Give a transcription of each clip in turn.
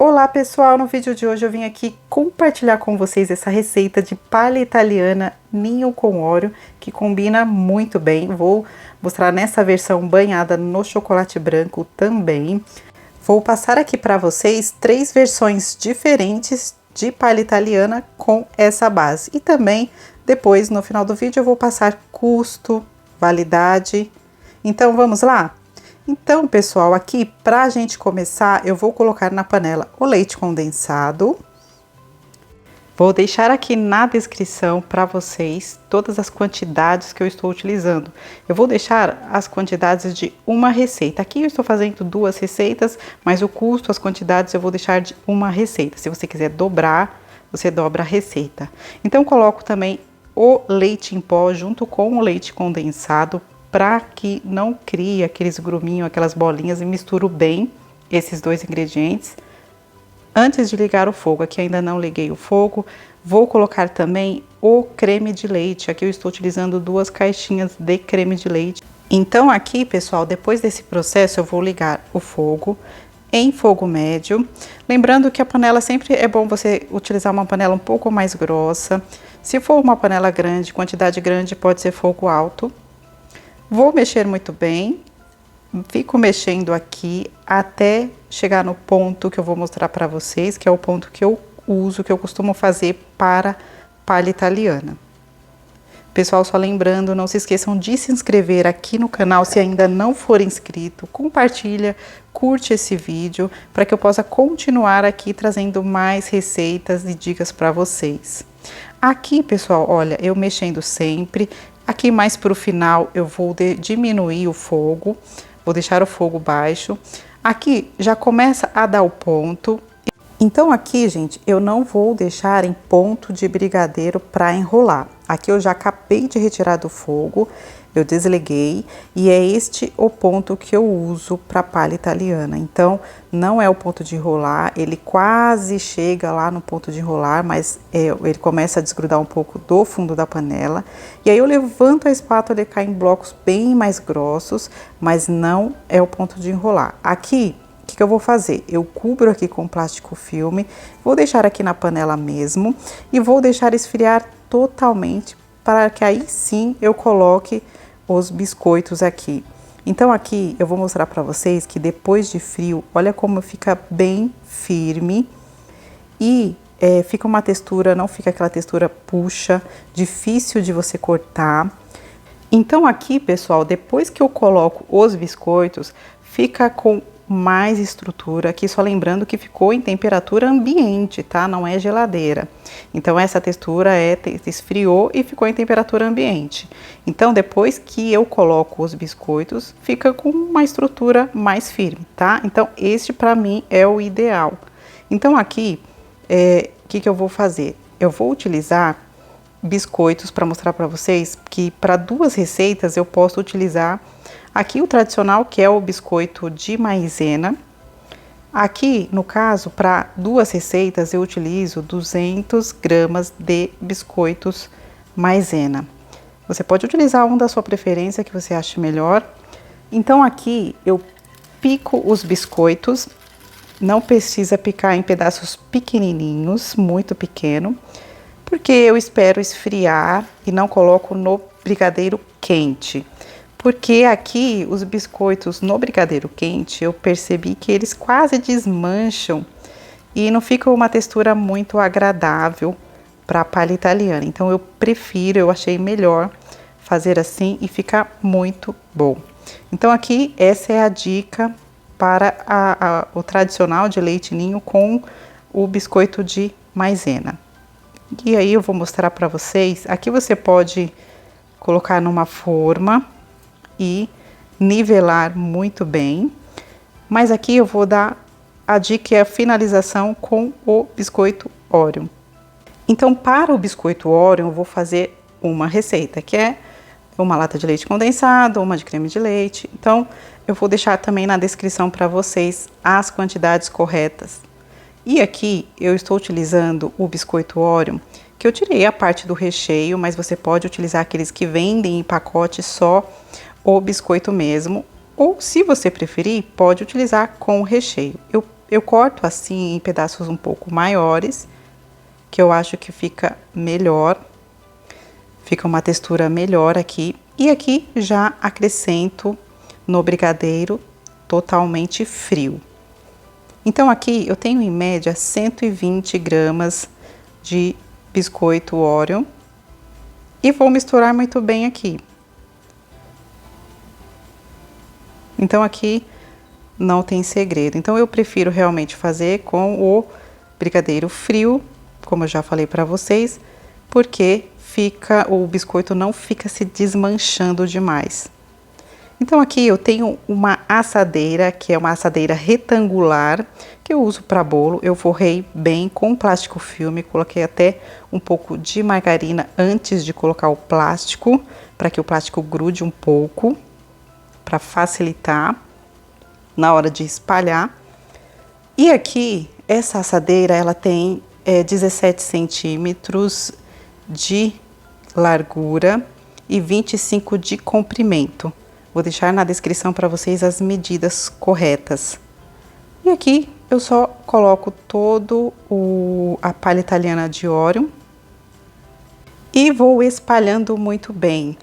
Olá pessoal, no vídeo de hoje eu vim aqui compartilhar com vocês essa receita de palha italiana ninho com Oreo, que combina muito bem. Vou mostrar nessa versão banhada no chocolate branco também. Vou passar aqui para vocês 3 versões diferentes de palha italiana com essa base. E também depois no final do vídeo eu vou passar custo, validade. Então vamos lá? Então, pessoal, aqui para a gente começar, eu vou colocar na panela o leite condensado. Vou deixar aqui na descrição para vocês todas as quantidades que eu estou utilizando. Eu vou deixar as quantidades de uma receita. Aqui eu estou fazendo 2 receitas, mas o custo, as quantidades eu vou deixar de uma receita. Se você quiser dobrar, você dobra a receita. Então, coloco também o leite em pó junto com o leite condensado, para que não crie aqueles gruminhos, aquelas bolinhas, e misturo bem esses 2 ingredientes antes de ligar o fogo. Aqui ainda não liguei o fogo. Vou colocar também o creme de leite. Aqui eu estou utilizando 2 caixinhas de creme de leite. Então aqui, pessoal, depois desse processo eu vou ligar o fogo em fogo médio. Lembrando que a panela sempre é bom você utilizar uma panela um pouco mais grossa. Se for uma panela grande, quantidade grande, pode ser fogo alto. Vou mexer muito bem, fico mexendo aqui até chegar no ponto que eu vou mostrar para vocês, que é o ponto que eu uso, que eu costumo fazer para palha italiana. Pessoal, só lembrando, não se esqueçam de se inscrever aqui no canal se ainda não for inscrito, compartilha, curte esse vídeo, para que eu possa continuar aqui trazendo mais receitas e dicas para vocês. Aqui, pessoal, olha, eu mexendo sempre. Aqui mais para o final eu vou diminuir o fogo, vou deixar o fogo baixo. Aqui já começa a dar o ponto. Então aqui, gente, eu não vou deixar em ponto de brigadeiro para enrolar. Aqui eu já acabei de retirar do fogo, eu desliguei e é este o ponto que eu uso para palha italiana. Então não é o ponto de enrolar, ele quase chega lá no ponto de enrolar, mas ele começa a desgrudar um pouco do fundo da panela. E aí eu levanto a espátula e cai em blocos bem mais grossos, mas não é o ponto de enrolar. Aqui, o que eu vou fazer? Eu cubro aqui com plástico filme, vou deixar aqui na panela mesmo e vou deixar esfriar totalmente para que aí sim eu coloque os biscoitos aqui. Então aqui eu vou mostrar para vocês que depois de frio, olha como fica bem firme e fica uma textura, não fica aquela textura puxa, difícil de você cortar. Então aqui, pessoal, depois que eu coloco os biscoitos, fica com mais estrutura. Aqui só lembrando que ficou em temperatura ambiente, tá? Não é geladeira. Então essa textura esfriou e ficou em temperatura ambiente. Então depois que eu coloco os biscoitos, fica com uma estrutura mais firme, tá? Então este para mim é o ideal. Então aqui, o que eu vou fazer? Eu vou utilizar biscoitos para mostrar para vocês que para 2 receitas eu posso utilizar aqui o tradicional, que é o biscoito de maisena. Aqui, no caso, para 2 receitas, eu utilizo 200 gramas de biscoitos maisena. Você pode utilizar um da sua preferência, que você ache melhor. Então, aqui, eu pico os biscoitos. Não precisa picar em pedaços pequenininhos, muito pequeno, porque eu espero esfriar e não coloco no brigadeiro quente. Porque aqui os biscoitos no brigadeiro quente, eu percebi que eles quase desmancham e não fica uma textura muito agradável para a palha italiana. Então eu achei melhor fazer assim e fica muito bom. Então aqui essa é a dica para o tradicional de leite ninho com o biscoito de maisena. E aí eu vou mostrar para vocês, aqui você pode colocar numa forma e nivelar muito bem, mas aqui eu vou dar a dica que é a finalização com o biscoito Oreo. Então para o biscoito Oreo eu vou fazer uma receita, que é uma lata de leite condensado, uma de creme de leite. Então eu vou deixar também na descrição para vocês as quantidades corretas. E aqui eu estou utilizando o biscoito Oreo, que eu tirei a parte do recheio, mas você pode utilizar aqueles que vendem em pacote só o biscoito mesmo, ou se você preferir, pode utilizar com o recheio. Eu Eu corto assim em pedaços um pouco maiores, que eu acho que fica melhor. Fica uma textura melhor aqui. E aqui já acrescento no brigadeiro totalmente frio. Então aqui eu tenho em média 120 gramas de biscoito Oreo. E vou misturar muito bem aqui. Então aqui não tem segredo. Então eu prefiro realmente fazer com o brigadeiro frio, como eu já falei para vocês, porque o biscoito não fica se desmanchando demais. Então aqui eu tenho uma assadeira, que é uma assadeira retangular, que eu uso para bolo. Eu forrei bem com plástico filme, coloquei até um pouco de margarina antes de colocar o plástico, para que o plástico grude um pouco, para facilitar na hora de espalhar. E aqui, essa assadeira, ela tem 17 centímetros de largura e 25 de comprimento. Vou deixar na descrição para vocês as medidas corretas. E aqui eu só coloco a palha italiana de Oreo e vou espalhando muito bem.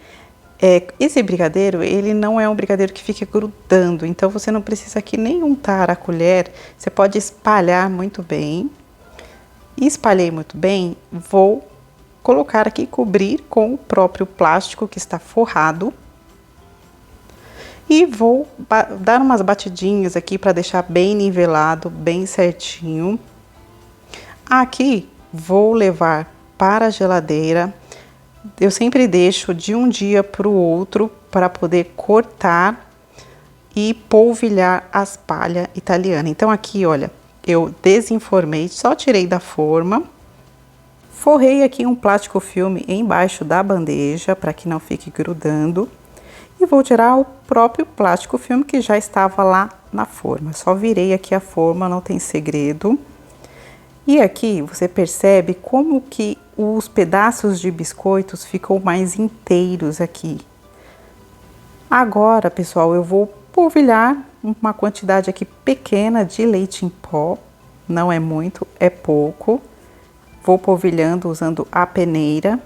Esse brigadeiro, ele não é um brigadeiro que fica grudando, então você não precisa aqui nem untar a colher, você pode espalhar muito bem. E espalhei muito bem, vou colocar aqui, cobrir com o próprio plástico que está forrado. E vou dar umas batidinhas aqui para deixar bem nivelado, bem certinho. Aqui vou levar para a geladeira. Eu sempre deixo de um dia para o outro para poder cortar e polvilhar as palhas italianas. Então aqui, olha, eu desenformei, só tirei da forma. Forrei aqui um plástico filme embaixo da bandeja para que não fique grudando. E vou tirar o próprio plástico filme que já estava lá na forma. Só virei aqui a forma, não tem segredo. E aqui você percebe como que os pedaços de biscoitos ficam mais inteiros aqui. Agora, pessoal, eu vou polvilhar uma quantidade aqui pequena de leite em pó. Não é muito, é pouco. Vou polvilhando usando a peneira.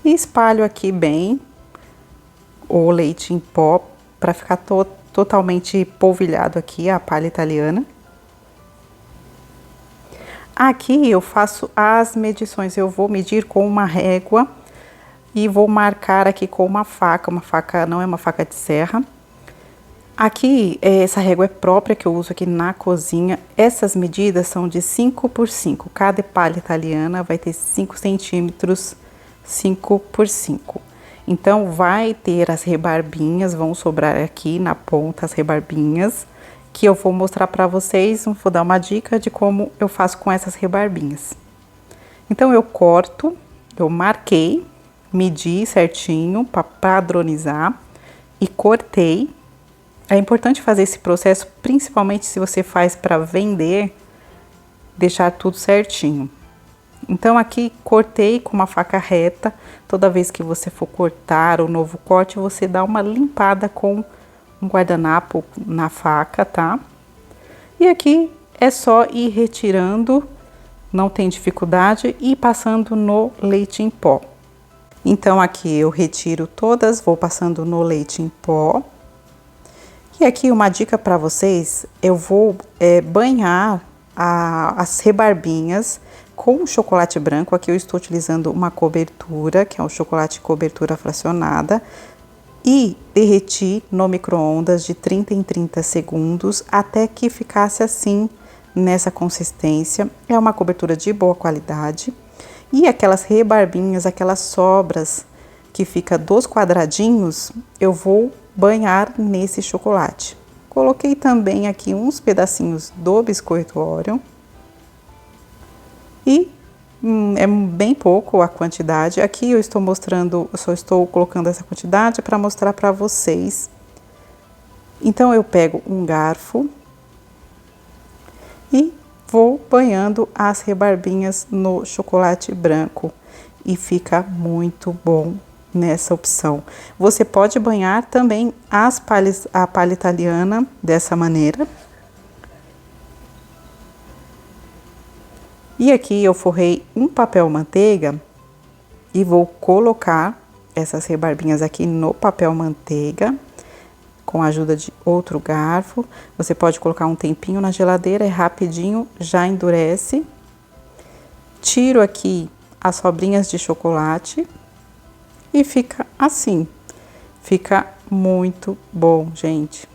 E espalho aqui bem o leite em pó para ficar totalmente polvilhado aqui a palha italiana. Aqui eu faço as medições, eu vou medir com uma régua e vou marcar aqui com uma faca não é uma faca de serra. Aqui essa régua é própria que eu uso aqui na cozinha. Essas medidas são de 5 por 5, cada palha italiana vai ter 5 centímetros, 5 por 5. Então, vai ter as rebarbinhas, vão sobrar aqui na ponta as rebarbinhas, que eu vou mostrar para vocês, vou dar uma dica de como eu faço com essas rebarbinhas. Então, eu corto, eu marquei, medi certinho para padronizar e cortei. É importante fazer esse processo, principalmente se você faz para vender, deixar tudo certinho. Então aqui cortei com uma faca reta. Toda vez que você for cortar o novo corte, você dá uma limpada com um guardanapo na faca, tá? E aqui é só ir retirando, não tem dificuldade, e passando no leite em pó. Então aqui eu retiro todas, vou passando no leite em pó. E aqui uma dica para vocês, eu vou banhar as rebarbinhas com chocolate branco. Aqui eu estou utilizando uma cobertura, que é um chocolate cobertura fracionada, e derreti no micro-ondas de 30 em 30 segundos até que ficasse assim, nessa consistência. É uma cobertura de boa qualidade. E aquelas rebarbinhas, aquelas sobras que fica dos quadradinhos, eu vou banhar nesse chocolate. Coloquei também aqui uns pedacinhos do biscoito Oreo. E é bem pouco a quantidade. Aqui eu estou mostrando, eu só estou colocando essa quantidade para mostrar para vocês. Então eu pego um garfo e vou banhando as rebarbinhas no chocolate branco e fica muito bom nessa opção. Você pode banhar também a palha italiana dessa maneira. E aqui eu forrei um papel manteiga e vou colocar essas rebarbinhas aqui no papel manteiga, com a ajuda de outro garfo. Você pode colocar um tempinho na geladeira, é rapidinho, já endurece. Tiro aqui as sobrinhas de chocolate e fica assim. Fica muito bom, gente.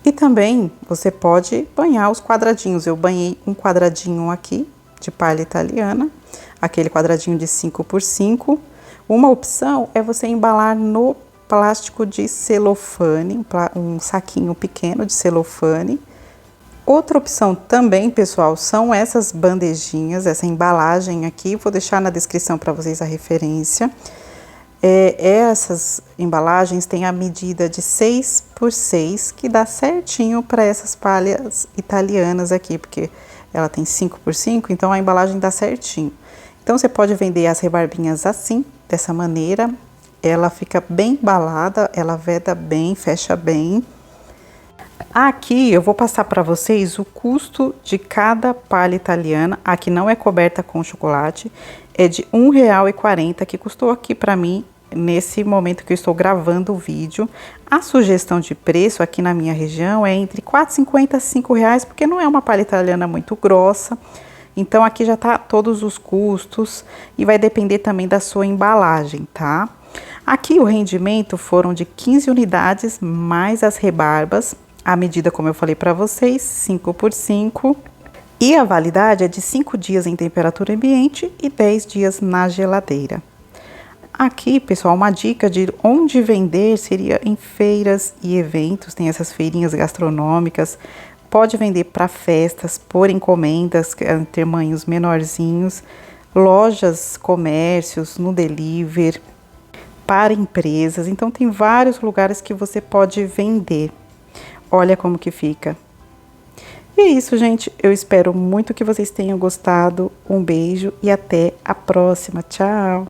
E também você pode banhar os quadradinhos. Eu banhei um quadradinho aqui de palha italiana, aquele quadradinho de 5 por 5. Uma opção é você embalar no plástico de celofane, um saquinho pequeno de celofane. Outra opção também, pessoal, são essas bandejinhas, essa embalagem aqui. Vou deixar na descrição para vocês a referência. Essas embalagens têm a medida de 6 por 6, que dá certinho para essas palhas italianas aqui, porque ela tem 5 por 5, então a embalagem dá certinho. Então você pode vender as rebarbinhas assim, dessa maneira. Ela fica bem embalada, ela veda bem, fecha bem. Aqui eu vou passar para vocês o custo de cada palha italiana. Aqui não é coberta com chocolate, é de R$1,40, que custou aqui para mim nesse momento que eu estou gravando o vídeo. A sugestão de preço aqui na minha região é entre R$4,50 e R$5, porque não é uma palha italiana muito grossa. Então aqui já tá todos os custos e vai depender também da sua embalagem, tá? Aqui o rendimento foram de 15 unidades mais as rebarbas. A medida, como eu falei para vocês, 5 por 5. E a validade é de 5 dias em temperatura ambiente e 10 dias na geladeira. Aqui, pessoal, uma dica de onde vender seria em feiras e eventos. Tem essas feirinhas gastronômicas. Pode vender para festas, por encomendas, tamanhos menorzinhos. Lojas, comércios, no delivery, para empresas. Então, tem vários lugares que você pode vender. Olha como que fica. E é isso, gente. Eu espero muito que vocês tenham gostado. Um beijo e até a próxima. Tchau!